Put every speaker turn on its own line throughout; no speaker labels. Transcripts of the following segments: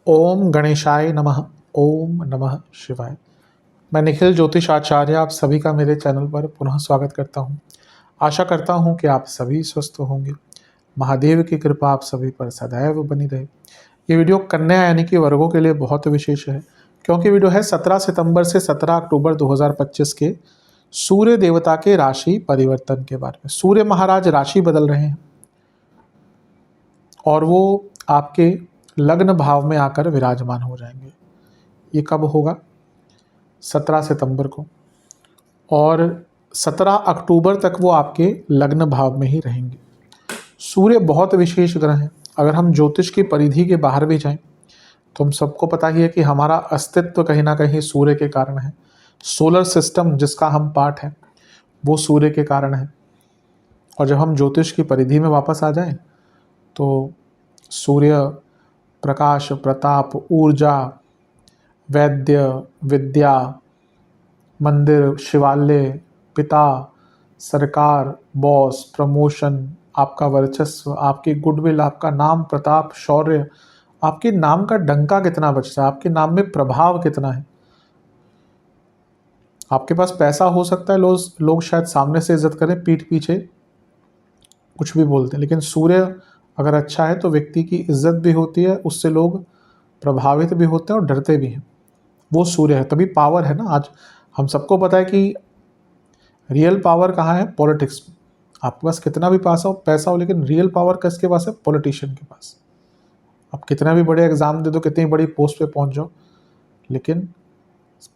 ओम गणेशाय नमः। ओम नमः शिवाय। मैं निखिल ज्योतिष आचार्य आप सभी का मेरे चैनल पर पुनः स्वागत करता हूं। आशा करता हूं कि आप सभी स्वस्थ होंगे। महादेव की कृपा आप सभी पर सदैव बनी रहे। ये वीडियो कन्या यानी कि वर्गों के लिए बहुत विशेष है, क्योंकि वीडियो है 17 सितंबर से 17 अक्टूबर 2025 के सूर्य देवता के राशि परिवर्तन के बारे में। सूर्य महाराज राशि बदल रहे हैं और वो आपके लग्न भाव में आकर विराजमान हो जाएंगे। ये कब होगा? 17 सितंबर को, और 17 अक्टूबर तक वो आपके लग्न भाव में ही रहेंगे। सूर्य बहुत विशेष ग्रह हैं। अगर हम ज्योतिष की परिधि के बाहर भी जाएं तो हम सबको पता ही है कि हमारा अस्तित्व कहीं ना कहीं सूर्य के कारण है। सोलर सिस्टम जिसका हम पार्ट हैं वो सूर्य के कारण है। और जब हम ज्योतिष की परिधि में वापस आ जाएं तो सूर्य प्रकाश, प्रताप, ऊर्जा, वैद्य, विद्या, मंदिर, शिवालय, पिता, सरकार, बॉस, प्रमोशन, आपका वर्चस्व, आपकी गुडविल, आपका नाम, प्रताप, शौर्य, आपके नाम का डंका कितना बजता है, आपके नाम में प्रभाव कितना है। आपके पास पैसा हो सकता है, लोग शायद सामने से इज्जत करें, पीठ पीछे कुछ भी बोलते हैं, लेकिन सूर्य अगर अच्छा है तो व्यक्ति की इज्जत भी होती है, उससे लोग प्रभावित भी होते हैं और डरते भी हैं। वो सूर्य है, तभी पावर है ना। आज हम सबको पता है कि रियल पावर कहाँ है? पॉलिटिक्स में। आपके पास कितना भी पैसा हो, लेकिन रियल पावर किसके पास है? पॉलिटिशियन के पास। आप कितना भी बड़े एग्जाम दे दो, कितनी बड़ी पोस्ट पे पहुंच जाओ, लेकिन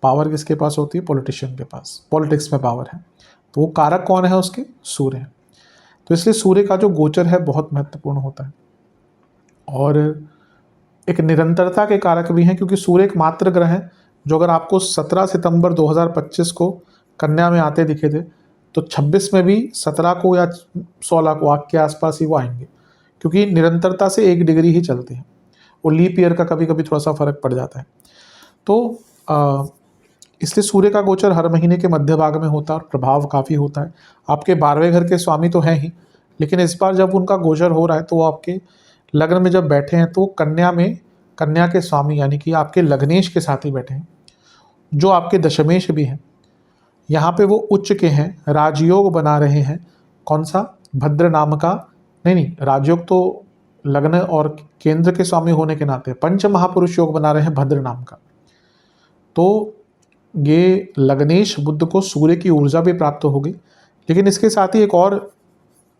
पावर किसके पास होती है? पॉलिटिशियन के पास। पॉलिटिक्स में पावर है, तो वो कारक कौन है उसके? सूर्य है। तो इसलिए सूर्य का जो गोचर है बहुत महत्वपूर्ण होता है और एक निरंतरता के कारक भी हैं, क्योंकि सूर्य एक मात्र ग्रह है जो अगर आपको 17 सितंबर 2025 को कन्या में आते दिखे थे तो 26 में भी 17 को या 16 को आपके आसपास ही वो आएंगे, क्योंकि निरंतरता से 1 डिग्री ही चलते हैं। वो लीप ईयर का कभी कभी थोड़ा सा फर्क पड़ जाता है। तो इसलिए सूर्य का गोचर हर महीने के मध्य भाग में होता है और प्रभाव काफ़ी होता है। आपके 12वें घर के स्वामी तो हैं ही, लेकिन इस बार जब उनका गोचर हो रहा है तो वो आपके लग्न में जब बैठे हैं तो कन्या के स्वामी यानी कि आपके लग्नेश के साथ ही बैठे हैं, जो आपके दशमेश भी हैं। यहाँ पे वो उच्च के हैं, राजयोग बना रहे हैं। कौन सा? भद्र नाम का नहीं, राजयोग तो लग्न और केंद्र के स्वामी होने के नाते पंच महापुरुष योग बना रहे हैं भद्र नाम का। तो ये लग्नेश बुद्ध को सूर्य की ऊर्जा भी प्राप्त होगी, लेकिन इसके साथ ही एक और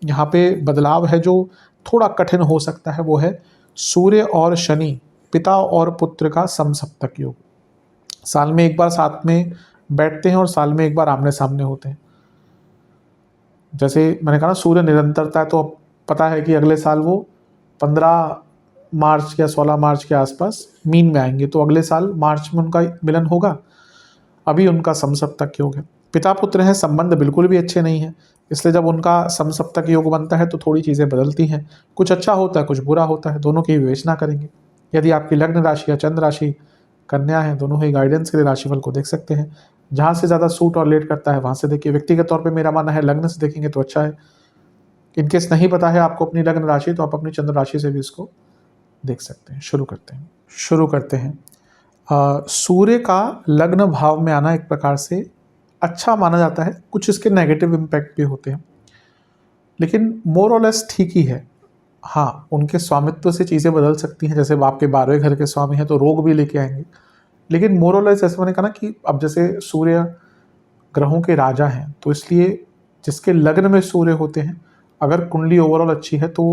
यहाँ पे बदलाव है जो थोड़ा कठिन हो सकता है। वो है सूर्य और शनि, पिता और पुत्र का समसप्तक योग। साल में एक बार साथ में बैठते हैं और साल में एक बार आमने सामने होते हैं। जैसे मैंने कहा ना, सूर्य निरंतरता है, तो अब पता है कि अगले साल वो 15 मार्च या 16 मार्च के आसपास मीन में आएंगे, तो अगले साल मार्च में उनका मिलन होगा। अभी उनका समसप्तक योग है। पिता पुत्र हैं, संबंध बिल्कुल भी अच्छे नहीं हैं, इसलिए जब उनका समसप्तक योग बनता है तो थोड़ी चीज़ें बदलती हैं। कुछ अच्छा होता है, कुछ बुरा होता है, दोनों की विवेचना करेंगे। यदि आपकी लग्न राशि या चंद्र राशि कन्या है, दोनों ही गाइडेंस के लिए राशिफल को देख सकते हैं। जहाँ से ज़्यादा सूट और लेट करता है वहाँ से देखिए। व्यक्तिगत तौर पर मेरा मानना है लग्न से देखेंगे तो अच्छा है। इनकेस नहीं पता है आपको अपनी लग्न राशि, तो आप अपनी चंद्र राशि से भी इसको देख सकते हैं। शुरू करते हैं। सूर्य का लग्न भाव में आना एक प्रकार से अच्छा माना जाता है। कुछ इसके नेगेटिव इम्पैक्ट भी होते हैं, लेकिन मोर और लेस ठीक ही है। हाँ, उनके स्वामित्व से चीज़ें बदल सकती हैं। जैसे आपके 12वें घर के स्वामी हैं तो रोग भी लेके आएंगे, लेकिन मोर और लेस जैसे मैंने कहा ना कि अब जैसे सूर्य ग्रहों के राजा हैं, तो इसलिए जिसके लग्न में सूर्य होते हैं, अगर कुंडली ओवरऑल अच्छी है तो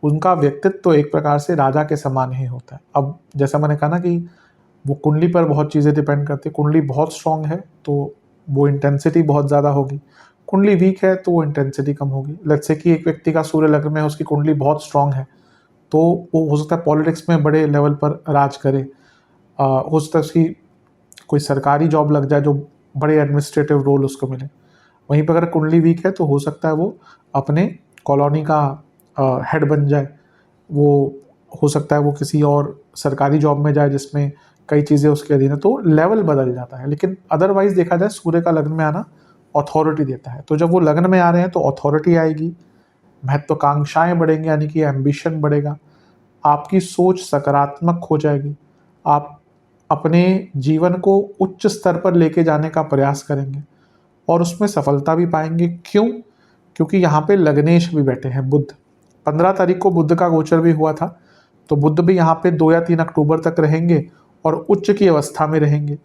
उनका व्यक्तित्व तो एक प्रकार से राजा के समान ही होता है। अब जैसा मैंने कहा ना कि वो कुंडली पर बहुत चीज़ें डिपेंड करती है। कुंडली बहुत स्ट्रांग है तो वो इंटेंसिटी बहुत ज़्यादा होगी, कुंडली वीक है तो वो इंटेंसिटी कम होगी। लेट्स से कि एक व्यक्ति का सूर्य लग्न में है, उसकी कुंडली बहुत स्ट्रांग है, तो वो हो सकता है पॉलिटिक्स में बड़े लेवल पर राज करे। हो सकता है उसकी कोई सरकारी जॉब लग जाए जो बड़े एडमिनिस्ट्रेटिव रोल उसको मिले। वहीं पर अगर कुंडली वीक है तो हो सकता है वो अपने कॉलोनी का हेड बन जाए। वो हो सकता है वो किसी और सरकारी जॉब में जाए जिसमें कई चीज़ें उसके अधीन है, तो लेवल बदल जाता है। लेकिन अदरवाइज देखा जाए सूर्य का लग्न में आना अथॉरिटी देता है, तो जब वो लग्न में आ रहे हैं तो अथॉरिटी आएगी, महत्वाकांक्षाएं बढ़ेंगी, यानी कि एम्बिशन बढ़ेगा, आपकी सोच सकारात्मक हो जाएगी, आप अपने जीवन को उच्च स्तर पर लेके जाने का प्रयास करेंगे और उसमें सफलता भी पाएंगे। क्यों? क्योंकि यहाँ पे लग्नेश भी बैठे हैं, बुध। 15 तारीख को बुध का गोचर भी हुआ था, तो बुध भी यहाँ पे 2 या 3 अक्टूबर तक रहेंगे और उच्च की अवस्था में रहेंगे।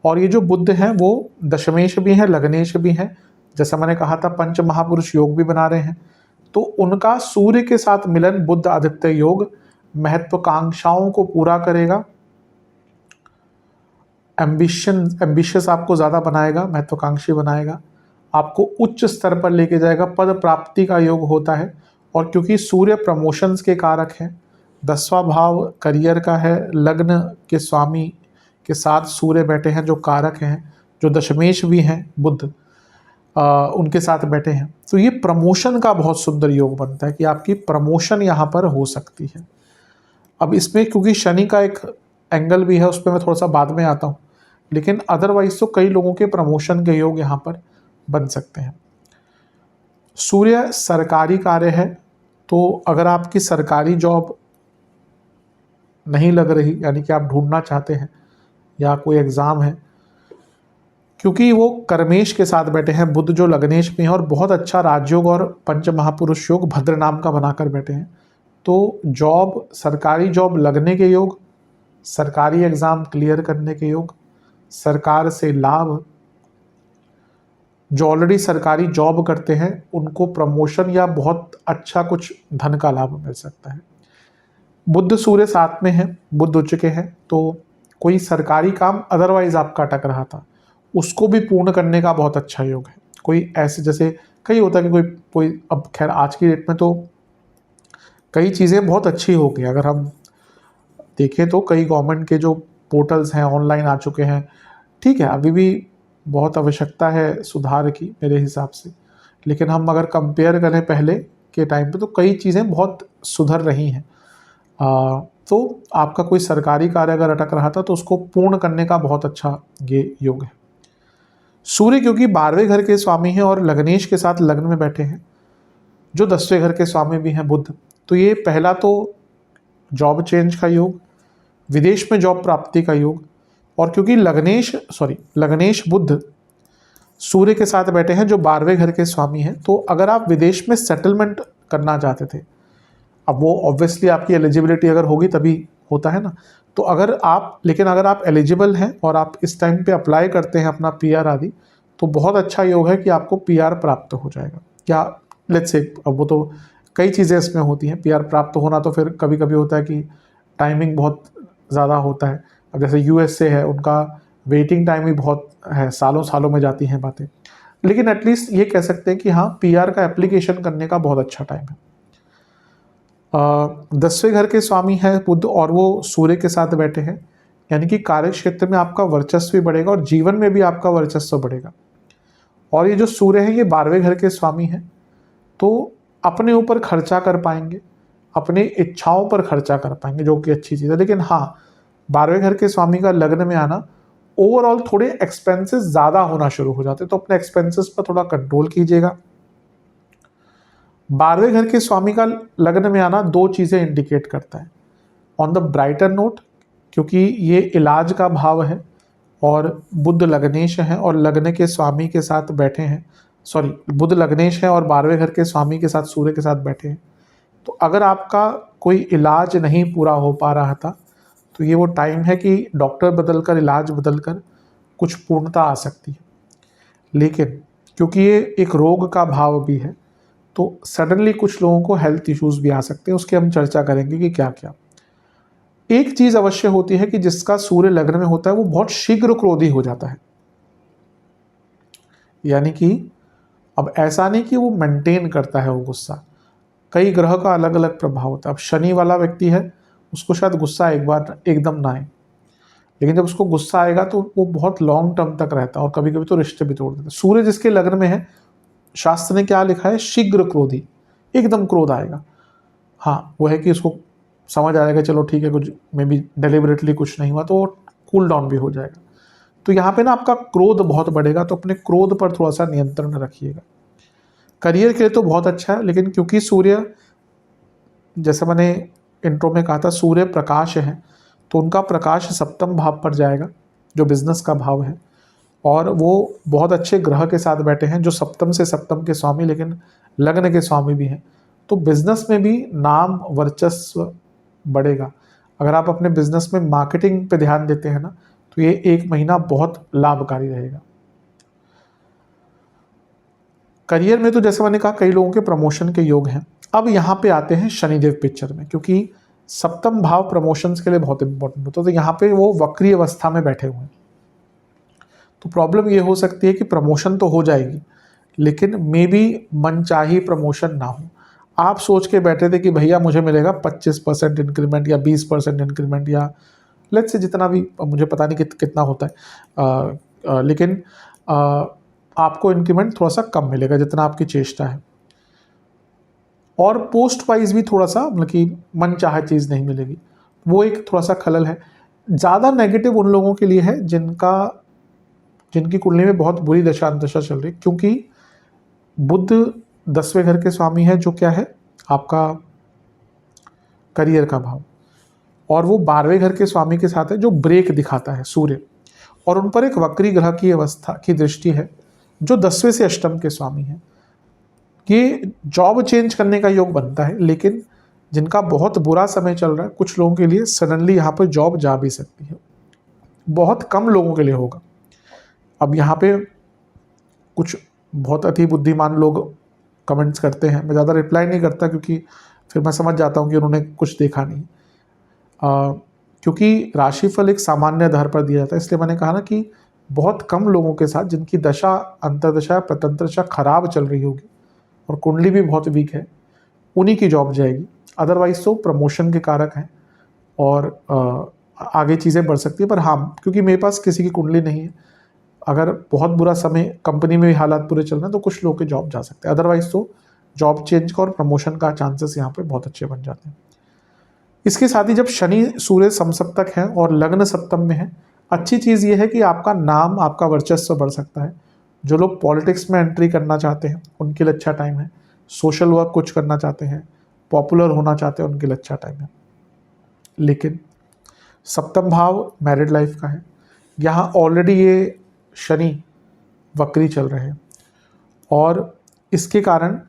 और ये जो बुध हैं वो दशमेश भी हैं, लग्नेश भी हैं, जैसा मैंने कहा था पंच महापुरुष योग भी बना रहे हैं। तो उनका सूर्य के साथ मिलन बुध आदित्य योग महत्वाकांक्षाओं को पूरा करेगा, एम्बिशियस आपको ज़्यादा बनाएगा, महत्वाकांक्षी बनाएगा, आपको उच्च स्तर पर लेके जाएगा, पद प्राप्ति का योग होता है। और क्योंकि सूर्य प्रमोशंस के कारक हैं, 10वां भाव करियर का है, लग्न के स्वामी के साथ सूर्य बैठे हैं जो कारक हैं, जो दशमेश भी हैं बुध, उनके साथ बैठे हैं, तो ये प्रमोशन का बहुत सुंदर योग बनता है कि आपकी प्रमोशन यहाँ पर हो सकती है। अब इसमें क्योंकि शनि का एक एंगल भी है, उस पर मैं थोड़ा सा बाद में आता हूँ, लेकिन अदरवाइज तो कई लोगों के प्रमोशन के योग यहाँ पर बन सकते हैं। सूर्य सरकारी कार्य है, तो अगर आपकी सरकारी जॉब नहीं लग रही, यानी कि आप ढूंढना चाहते हैं या कोई एग्ज़ाम है, क्योंकि वो कर्मेश के साथ बैठे हैं बुध जो लग्नेश में है, और बहुत अच्छा राजयोग और पंच महापुरुष योग भद्र नाम का बनाकर बैठे हैं, तो जॉब, सरकारी जॉब लगने के योग, सरकारी एग्ज़ाम क्लियर करने के योग, सरकार से लाभ, जो ऑलरेडी सरकारी जॉब करते हैं उनको प्रमोशन या बहुत अच्छा कुछ धन का लाभ मिल सकता है। बुध सूर्य साथ में है, बुध उच्च के हैं, तो कोई सरकारी काम अदरवाइज आपका अटक रहा था उसको भी पूर्ण करने का बहुत अच्छा योग है। कोई ऐसे, जैसे कई होता है कि कोई अब खैर आज की डेट में तो कई चीज़ें बहुत अच्छी हो गई, अगर हम देखें तो कई गवर्नमेंट के जो पोर्टल्स हैं ऑनलाइन आ चुके हैं, ठीक है, अभी भी बहुत आवश्यकता है सुधार की मेरे हिसाब से, लेकिन हम अगर कंपेयर करें पहले के टाइम पे तो कई चीज़ें बहुत सुधर रही हैं। तो आपका कोई सरकारी कार्य अगर अटक रहा था तो उसको पूर्ण करने का बहुत अच्छा ये योग है। सूर्य क्योंकि 12वें घर के स्वामी हैं और लग्नेश के साथ लग्न में बैठे हैं जो 10वें घर के स्वामी भी हैं बुध, तो ये पहला तो जॉब चेंज का योग, विदेश में जॉब प्राप्ति का योग, और क्योंकि लग्नेश बुध सूर्य के साथ बैठे हैं जो 12वें घर के स्वामी हैं, तो अगर आप विदेश में सेटलमेंट करना चाहते थे, अब वो ऑब्वियसली आपकी एलिजिबिलिटी अगर होगी तभी होता है ना, तो अगर आप एलिजिबल हैं और आप इस टाइम पे अप्लाई करते हैं अपना पीआर आदि, तो बहुत अच्छा योग है कि आपको पीआर प्राप्त हो जाएगा। क्या लेट्स से, अब वो तो कई चीज़ें इसमें होती हैं, पीआर प्राप्त होना तो फिर कभी कभी होता है कि टाइमिंग बहुत ज़्यादा होता है। अब जैसे यूएसए है, उनका वेटिंग टाइम भी बहुत है, सालों सालों में जाती हैं बातें, लेकिन एटलीस्ट ये कह सकते हैं कि हाँ, पीआर का एप्लीकेशन करने का बहुत अच्छा टाइम है। 10वें घर के स्वामी है बुध और वो सूर्य के साथ बैठे हैं, यानी कि कार्य क्षेत्र में आपका वर्चस्व भी बढ़ेगा और जीवन में भी आपका वर्चस्व बढ़ेगा। और ये जो सूर्य है ये 12वें घर के स्वामी हैं, तो अपने ऊपर खर्चा कर पाएंगे, अपने इच्छाओं पर खर्चा कर पाएंगे, जो कि अच्छी चीज़ है। लेकिन हाँ, 12वें घर के स्वामी का लग्न में आना, ओवरऑल थोड़े एक्सपेंसेस ज़्यादा होना शुरू हो जाते हैं, तो अपने एक्सपेंसेस पर थोड़ा कंट्रोल कीजिएगा। 12वें घर के स्वामी का लग्न में आना दो चीज़ें इंडिकेट करता है। ऑन द ब्राइटर नोट, क्योंकि ये इलाज का भाव है और बुध लग्नेश है और लग्न के स्वामी के साथ बैठे हैं, बुध लग्नेश है और 12वें घर के स्वामी के साथ सूर्य के साथ बैठे हैं, तो अगर आपका कोई इलाज नहीं पूरा हो पा रहा था तो ये वो टाइम है कि डॉक्टर बदलकर, इलाज बदलकर कुछ पूर्णता आ सकती है। लेकिन क्योंकि ये एक रोग का भाव भी है, तो सडनली कुछ लोगों को हेल्थ इश्यूज भी आ सकते हैं, उसकी हम चर्चा करेंगे कि क्या क्या। एक चीज़ अवश्य होती है कि जिसका सूर्य लग्न में होता है वो बहुत शीघ्र क्रोधी हो जाता है, यानी कि अब ऐसा नहीं कि वो मेंटेन करता है वो गुस्सा, कई ग्रह का अलग अलग प्रभाव होता है। अब शनि वाला व्यक्ति है, उसको शायद गुस्सा एक बार एकदम ना आए, लेकिन जब उसको गुस्सा आएगा तो वो बहुत लॉन्ग टर्म तक रहता है और कभी कभी तो रिश्ते भी तोड़ देता है। सूर्य जिसके लग्न में है, शास्त्र ने क्या लिखा है, शीघ्र क्रोधी, एकदम क्रोध आएगा। हाँ, वो है कि उसको समझ आएगा चलो ठीक है, कुछ मे बी डेलिबरेटली कुछ नहीं हुआ, तो वो कूल डाउन भी हो जाएगा। तो यहाँ पे ना आपका क्रोध बहुत बढ़ेगा, तो अपने क्रोध पर थोड़ा सा नियंत्रण रखिएगा। करियर के लिए तो बहुत अच्छा है, लेकिन क्योंकि सूर्य, जैसे मैंने इंट्रो में कहा था, सूर्य प्रकाश है, तो उनका प्रकाश सप्तम भाव पर जाएगा जो बिजनेस का भाव है, और वो बहुत अच्छे ग्रह के साथ बैठे हैं जो सप्तम से सप्तम के स्वामी लेकिन लग्न के स्वामी भी हैं। तो बिजनेस में भी नाम वर्चस्व बढ़ेगा। अगर आप अपने बिजनेस में मार्केटिंग पे ध्यान देते हैं ना, तो ये एक महीना बहुत लाभकारी रहेगा। करियर में तो जैसे मैंने कहा कई लोगों के प्रमोशन के योग हैं। अब यहाँ पे आते हैं शनिदेव पिक्चर में, क्योंकि सप्तम भाव प्रमोशंस के लिए बहुत इंपॉर्टेंट होता है, तो यहाँ पे वो वक्री अवस्था में बैठे हुए हैं। तो प्रॉब्लम ये हो सकती है कि प्रमोशन तो हो जाएगी, लेकिन मे बी मनचाही प्रमोशन ना हो। आप सोच के बैठे थे कि भैया मुझे मिलेगा 25% इंक्रीमेंट या 20% इंक्रीमेंट, या लेट्स से जितना भी, मुझे पता नहीं कितना होता है, लेकिन आपको इंक्रीमेंट थोड़ा सा कम मिलेगा जितना आपकी चेष्टा है, और पोस्ट वाइज भी थोड़ा सा मतलब कि मन चाहे चीज़ नहीं मिलेगी। वो एक थोड़ा सा खलल है। ज़्यादा नेगेटिव उन लोगों के लिए है जिनकी कुंडली में बहुत बुरी दशा अंतशा चल रही, क्योंकि बुध 10वें घर के स्वामी है जो क्या है आपका करियर का भाव, और वो 12वें घर के स्वामी के साथ है जो ब्रेक दिखाता है सूर्य, और उन पर एक वक्री ग्रह की अवस्था की दृष्टि है जो 10वें से अष्टम के स्वामी है। ये जॉब चेंज करने का योग बनता है, लेकिन जिनका बहुत बुरा समय चल रहा है, कुछ लोगों के लिए सडनली यहाँ पर जॉब जा भी सकती है, बहुत कम लोगों के लिए होगा। अब यहाँ पे कुछ बहुत अति बुद्धिमान लोग कमेंट्स करते हैं, मैं ज़्यादा रिप्लाई नहीं करता क्योंकि फिर मैं समझ जाता हूँ कि उन्होंने कुछ देखा नहीं, क्योंकि राशिफल एक सामान्य आधार पर दिया जाता है। इसलिए मैंने कहा ना कि बहुत कम लोगों के साथ जिनकी दशा अंतर्दशा प्रतंत्रदशा खराब चल रही होगी और कुंडली भी बहुत वीक है, उन्हीं की जॉब जाएगी। अदरवाइज तो प्रमोशन के कारक हैं और आगे चीज़ें बढ़ सकती है। पर हाँ, क्योंकि मेरे पास किसी की कुंडली नहीं है, अगर बहुत बुरा समय कंपनी में भी हालात पूरे चल रहे हैं तो कुछ लोग के जॉब जा सकते हैं, अदरवाइज तो जॉब चेंज का और प्रमोशन का चांसेस यहाँ पे बहुत अच्छे बन जाते हैं। इसके साथ ही जब शनि सूर्य समसप्तक है और लग्न सप्तम में है, अच्छी चीज़ ये है कि आपका नाम, आपका वर्चस्व बढ़ सकता है। जो लोग पॉलिटिक्स में एंट्री करना चाहते हैं उनके लिए अच्छा टाइम है, सोशल वर्क कुछ करना चाहते हैं, पॉपुलर होना चाहते हैं, उनके लिए अच्छा टाइम है। लेकिन सप्तम भाव मैरिड लाइफ का है, यहाँ ऑलरेडी ये शनि वक्री चल रहे हैं और इसके कारण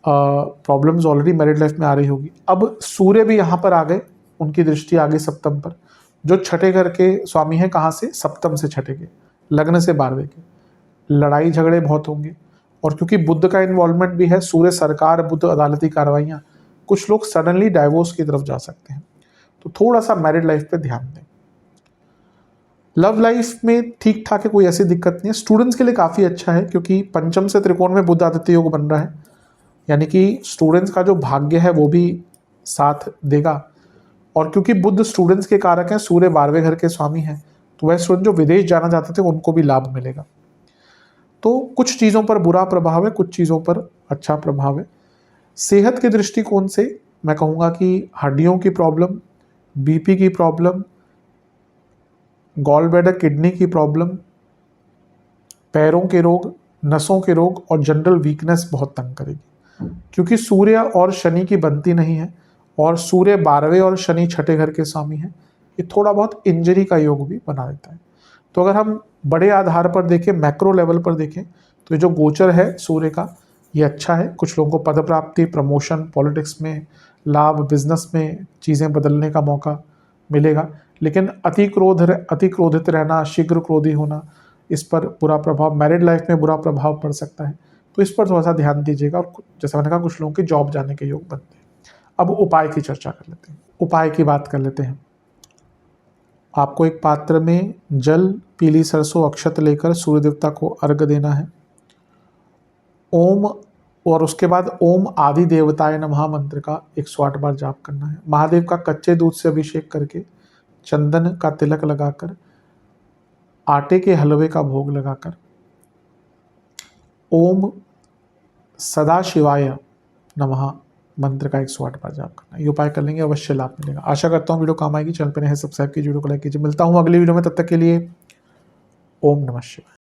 प्रॉब्लम्स ऑलरेडी मैरिड लाइफ में आ रही होगी। अब सूर्य भी यहाँ पर आ गए, उनकी दृष्टि आ गई सप्तम पर, जो छठे घर के स्वामी हैं, कहाँ से, सप्तम से छठे के, लग्न से 12वें के। लड़ाई झगड़े बहुत होंगे, और क्योंकि बुध का इन्वॉल्वमेंट भी है, सूर्य सरकार, बुध अदालती कार्रवाइयाँ, कुछ लोग सडनली डाइवोर्स की तरफ जा सकते हैं। तो थोड़ा सा मैरिड लाइफ पे ध्यान दें। लव लाइफ में ठीक ठाक है, कोई ऐसी दिक्कत नहीं है। स्टूडेंट्स के लिए काफ़ी अच्छा है क्योंकि पंचम से त्रिकोण में बुध आदित्य योग बन रहा है, यानी कि स्टूडेंट्स का जो भाग्य है वो भी साथ देगा। और क्योंकि बुध स्टूडेंट्स के कारक हैं, सूर्य 12वें घर के स्वामी हैं, तो वह स्टूडेंट जो विदेश जाना चाहते थे उनको भी लाभ मिलेगा। तो कुछ चीज़ों पर बुरा प्रभाव है, कुछ चीज़ों पर अच्छा प्रभाव है। सेहत के दृष्टिकोण से मैं कहूँगा कि हड्डियों की प्रॉब्लम, बीपी की प्रॉब्लम, गॉल ब्लैडर किडनी की प्रॉब्लम, पैरों के रोग, नसों के रोग और जनरल वीकनेस बहुत तंग करेगी, क्योंकि सूर्य और शनि की बनती नहीं है, और सूर्य 12वें और शनि छठे घर के स्वामी हैं। ये थोड़ा बहुत इंजरी का योग भी बना देता है। तो अगर हम बड़े आधार पर देखें, मैक्रो लेवल पर देखें, तो ये जो गोचर है सूर्य का, ये अच्छा है। कुछ लोगों को पद प्राप्ति, प्रमोशन, पॉलिटिक्स में लाभ, बिजनेस में चीज़ें बदलने का मौका मिलेगा। लेकिन अति क्रोधित रहना, शीघ्र क्रोधी होना, इस पर बुरा प्रभाव, मैरिड लाइफ में बुरा प्रभाव पड़ सकता है। तो इस पर थोड़ा सा ध्यान दीजिएगा। और जैसा मैंने कहा, कुछ लोगों के जॉब जाने के योग बनते हैं। अब उपाय की चर्चा कर लेते हैं, उपाय की बात कर लेते हैं। आपको एक पात्र में जल, पीली सरसों, अक्षत लेकर सूर्य देवता को अर्घ देना है। ओम, और उसके बाद ओम आदि देवताय नमः मंत्र का 108 बार जाप करना है। महादेव का कच्चे दूध से अभिषेक करके, चंदन का तिलक लगाकर, आटे के हलवे का भोग लगाकर ओम सदा शिवाय नमः मंत्र का 108 बार जाप करना। ये उपाय कर लेंगे, अवश्य लाभ मिलेगा। आशा करता हूँ वीडियो काम आएगी। चैनल पर नए हैं, सब्सक्राइब कीजिए, वीडियो को लाइक कीजिए। मिलता हूँ अगली वीडियो में, तब तक के लिए ओम नमः शिवाय।